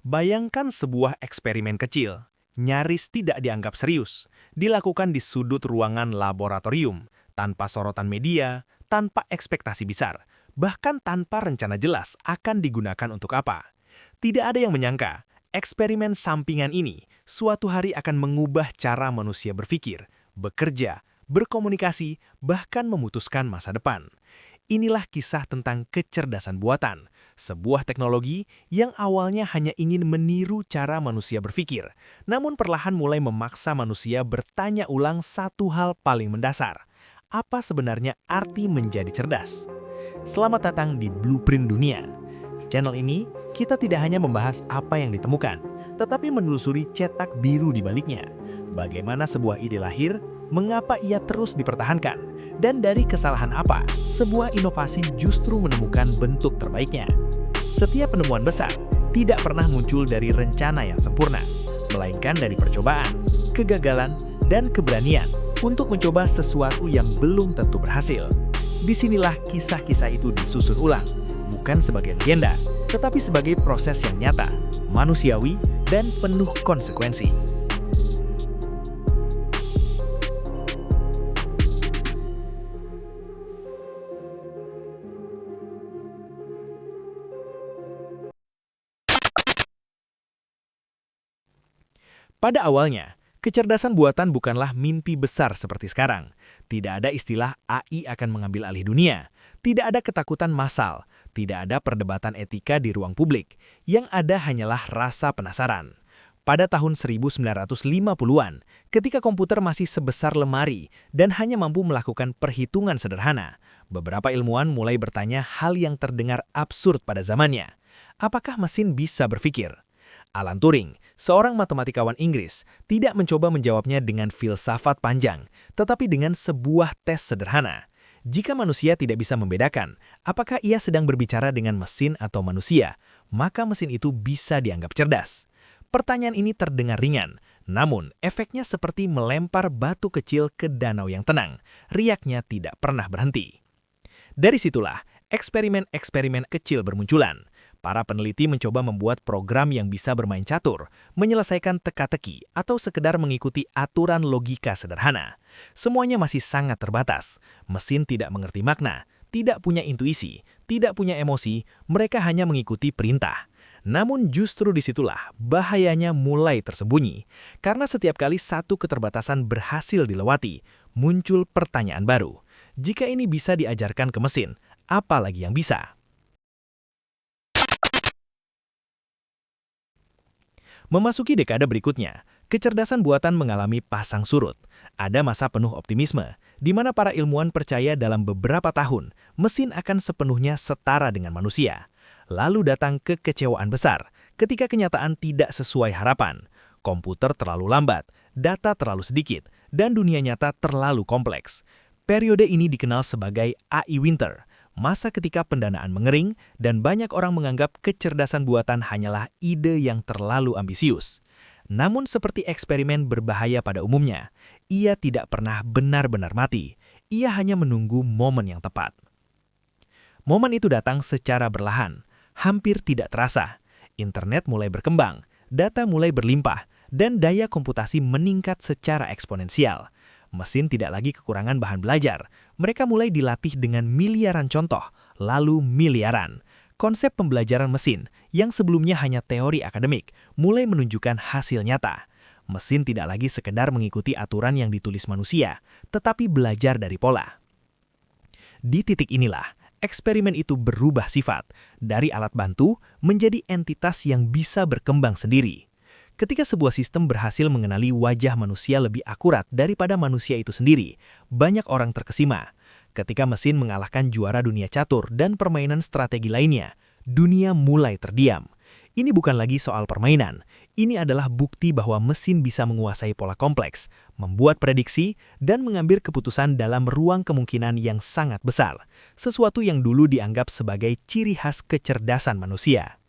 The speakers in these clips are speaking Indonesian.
Bayangkan sebuah eksperimen kecil, nyaris tidak dianggap serius, dilakukan di sudut ruangan laboratorium, tanpa sorotan media, tanpa ekspektasi besar, bahkan tanpa rencana jelas akan digunakan untuk apa. Tidak ada yang menyangka, eksperimen sampingan ini suatu hari akan mengubah cara manusia berpikir, bekerja, berkomunikasi, bahkan memutuskan masa depan. Inilah kisah tentang kecerdasan buatan, sebuah teknologi yang awalnya hanya ingin meniru cara manusia berpikir, namun perlahan mulai memaksa manusia bertanya ulang satu hal paling mendasar. Apa sebenarnya arti menjadi cerdas? Selamat datang di Blueprint Dunia. Channel ini, kita tidak hanya membahas apa yang ditemukan, tetapi menelusuri cetak biru di baliknya. Bagaimana sebuah ide lahir, mengapa ia terus dipertahankan, dan dari kesalahan apa sebuah inovasi justru menemukan bentuk terbaiknya. Setiap penemuan besar tidak pernah muncul dari rencana yang sempurna, melainkan dari percobaan, kegagalan, dan keberanian untuk mencoba sesuatu yang belum tentu berhasil. Disinilah kisah-kisah itu disusun ulang, bukan sebagai legenda, tetapi sebagai proses yang nyata, manusiawi, dan penuh konsekuensi. Pada awalnya, kecerdasan buatan bukanlah mimpi besar seperti sekarang. Tidak ada istilah AI akan mengambil alih dunia. Tidak ada ketakutan massal. Tidak ada perdebatan etika di ruang publik. Yang ada hanyalah rasa penasaran. Pada tahun 1950-an, ketika komputer masih sebesar lemari dan hanya mampu melakukan perhitungan sederhana, beberapa ilmuwan mulai bertanya hal yang terdengar absurd pada zamannya. Apakah mesin bisa berpikir? Alan Turing, seorang matematikawan Inggris, tidak mencoba menjawabnya dengan filsafat panjang, tetapi dengan sebuah tes sederhana. Jika manusia tidak bisa membedakan apakah ia sedang berbicara dengan mesin atau manusia, maka mesin itu bisa dianggap cerdas. Pertanyaan ini terdengar ringan, namun efeknya seperti melempar batu kecil ke danau yang tenang. Riaknya tidak pernah berhenti. Dari situlah, eksperimen-eksperimen kecil bermunculan. Para peneliti mencoba membuat program yang bisa bermain catur, menyelesaikan teka-teki, atau sekedar mengikuti aturan logika sederhana. Semuanya masih sangat terbatas. Mesin tidak mengerti makna, tidak punya intuisi, tidak punya emosi, mereka hanya mengikuti perintah. Namun justru disitulah bahayanya mulai tersembunyi. Karena setiap kali satu keterbatasan berhasil dilewati, muncul pertanyaan baru. Jika ini bisa diajarkan ke mesin, apa lagi yang bisa? Memasuki dekade berikutnya, kecerdasan buatan mengalami pasang surut. Ada masa penuh optimisme, di mana para ilmuwan percaya dalam beberapa tahun, mesin akan sepenuhnya setara dengan manusia. Lalu datang kekecewaan besar, ketika kenyataan tidak sesuai harapan. Komputer terlalu lambat, data terlalu sedikit, dan dunia nyata terlalu kompleks. Periode ini dikenal sebagai AI Winter, masa ketika pendanaan mengering dan banyak orang menganggap kecerdasan buatan hanyalah ide yang terlalu ambisius. Namun seperti eksperimen berbahaya pada umumnya, ia tidak pernah benar-benar mati. Ia hanya menunggu momen yang tepat. Momen itu datang secara berlahan, hampir tidak terasa. Internet mulai berkembang, data mulai berlimpah, dan daya komputasi meningkat secara eksponensial. Mesin tidak lagi kekurangan bahan belajar. Mereka mulai dilatih dengan miliaran contoh, lalu miliaran. Konsep pembelajaran mesin yang sebelumnya hanya teori akademik mulai menunjukkan hasil nyata. Mesin tidak lagi sekedar mengikuti aturan yang ditulis manusia, tetapi belajar dari pola. Di titik inilah, eksperimen itu berubah sifat dari alat bantu menjadi entitas yang bisa berkembang sendiri. Ketika sebuah sistem berhasil mengenali wajah manusia lebih akurat daripada manusia itu sendiri, banyak orang terkesima. Ketika mesin mengalahkan juara dunia catur dan permainan strategi lainnya, dunia mulai terdiam. Ini bukan lagi soal permainan, ini adalah bukti bahwa mesin bisa menguasai pola kompleks, membuat prediksi, dan mengambil keputusan dalam ruang kemungkinan yang sangat besar, sesuatu yang dulu dianggap sebagai ciri khas kecerdasan manusia.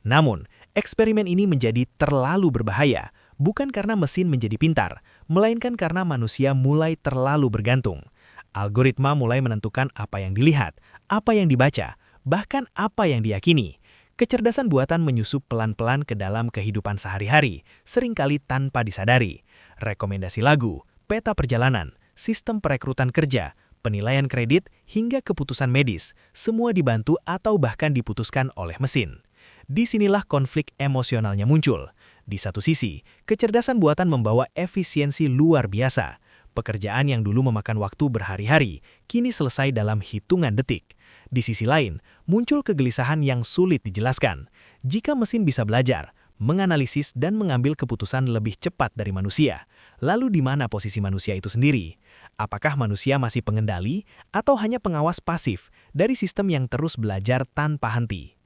Namun, eksperimen ini menjadi terlalu berbahaya, bukan karena mesin menjadi pintar, melainkan karena manusia mulai terlalu bergantung. Algoritma mulai menentukan apa yang dilihat, apa yang dibaca, bahkan apa yang diyakini. Kecerdasan buatan menyusup pelan-pelan ke dalam kehidupan sehari-hari, seringkali tanpa disadari. Rekomendasi lagu, peta perjalanan, sistem perekrutan kerja, penilaian kredit, hingga keputusan medis, semua dibantu atau bahkan diputuskan oleh mesin. Disinilah konflik emosionalnya muncul. Di satu sisi, kecerdasan buatan membawa efisiensi luar biasa. Pekerjaan yang dulu memakan waktu berhari-hari, kini selesai dalam hitungan detik. Di sisi lain, muncul kegelisahan yang sulit dijelaskan. Jika mesin bisa belajar, menganalisis dan mengambil keputusan lebih cepat dari manusia, lalu di mana posisi manusia itu sendiri? Apakah manusia masih pengendali atau hanya pengawas pasif dari sistem yang terus belajar tanpa henti?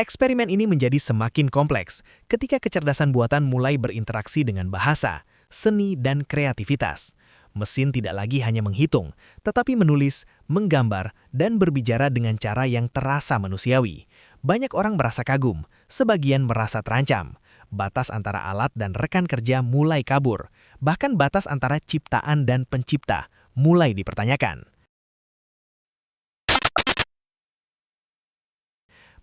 Eksperimen ini menjadi semakin kompleks ketika kecerdasan buatan mulai berinteraksi dengan bahasa, seni, dan kreativitas. Mesin tidak lagi hanya menghitung, tetapi menulis, menggambar, dan berbicara dengan cara yang terasa manusiawi. Banyak orang merasa kagum, sebagian merasa terancam. Batas antara alat dan rekan kerja mulai kabur, bahkan batas antara ciptaan dan pencipta mulai dipertanyakan.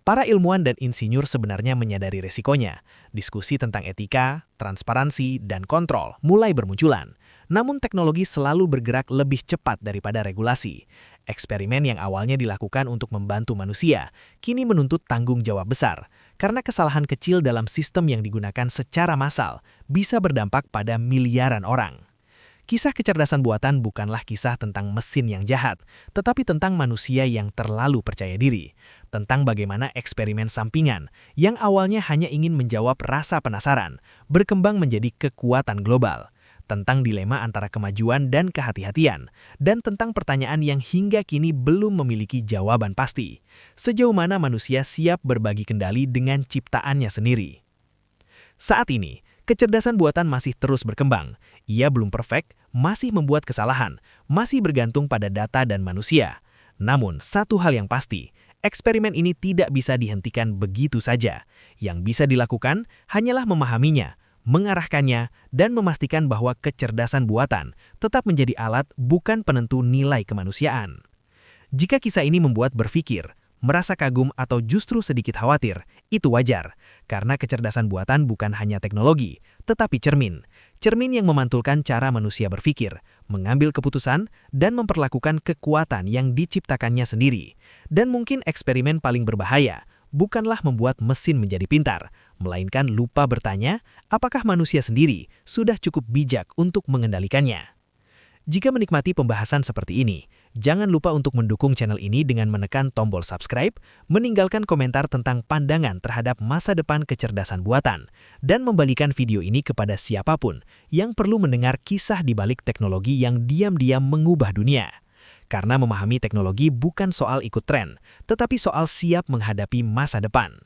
Para ilmuwan dan insinyur sebenarnya menyadari resikonya. Diskusi tentang etika, transparansi, dan kontrol mulai bermunculan. Namun teknologi selalu bergerak lebih cepat daripada regulasi. Eksperimen yang awalnya dilakukan untuk membantu manusia, kini menuntut tanggung jawab besar. Karena kesalahan kecil dalam sistem yang digunakan secara massal bisa berdampak pada miliaran orang. Kisah kecerdasan buatan bukanlah kisah tentang mesin yang jahat, tetapi tentang manusia yang terlalu percaya diri. Tentang bagaimana eksperimen sampingan yang awalnya hanya ingin menjawab rasa penasaran, berkembang menjadi kekuatan global. Tentang dilema antara kemajuan dan kehati-hatian, dan tentang pertanyaan yang hingga kini belum memiliki jawaban pasti. Sejauh mana manusia siap berbagi kendali dengan ciptaannya sendiri? Saat ini, kecerdasan buatan masih terus berkembang. Ia belum perfect, masih membuat kesalahan, masih bergantung pada data dan manusia. Namun, satu hal yang pasti, eksperimen ini tidak bisa dihentikan begitu saja. Yang bisa dilakukan hanyalah memahaminya, mengarahkannya, dan memastikan bahwa kecerdasan buatan tetap menjadi alat bukan penentu nilai kemanusiaan. Jika kisah ini membuat berpikir, merasa kagum atau justru sedikit khawatir, itu wajar. Karena kecerdasan buatan bukan hanya teknologi, tetapi cermin. Cermin yang memantulkan cara manusia berpikir, mengambil keputusan, dan memperlakukan kekuatan yang diciptakannya sendiri. Dan mungkin eksperimen paling berbahaya, bukanlah membuat mesin menjadi pintar, melainkan lupa bertanya, apakah manusia sendiri sudah cukup bijak untuk mengendalikannya. Jika menikmati pembahasan seperti ini, jangan lupa untuk mendukung channel ini dengan menekan tombol subscribe, meninggalkan komentar tentang pandangan terhadap masa depan kecerdasan buatan, dan membagikan video ini kepada siapapun yang perlu mendengar kisah di balik teknologi yang diam-diam mengubah dunia. Karena memahami teknologi bukan soal ikut tren, tetapi soal siap menghadapi masa depan.